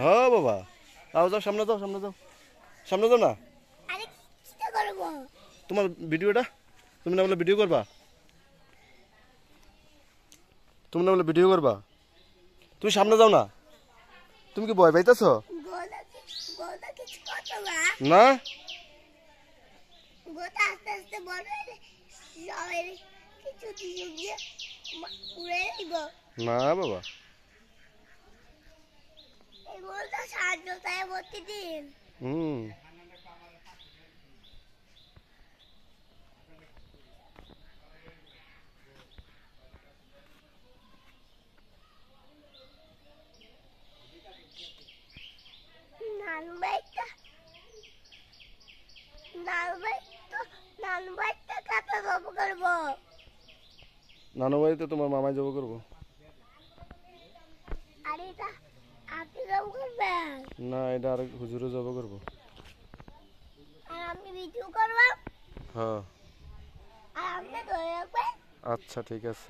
হ্যাঁ বাবা, আও যাও, সামনে যাও, সামনে যাও না। তোমার ভিডিওটা, তুমি না বলে ভিডিও করবা, তুমি সামনে যাও না। তুমি কি ভয় পাইতেছ না? না বাবা, হুম, নানু বাড়িতে তোমার মামাই জব করবো। না, এটা আর হুজুরে জব করবো। হ্যাঁ, আচ্ছা ঠিক আছে।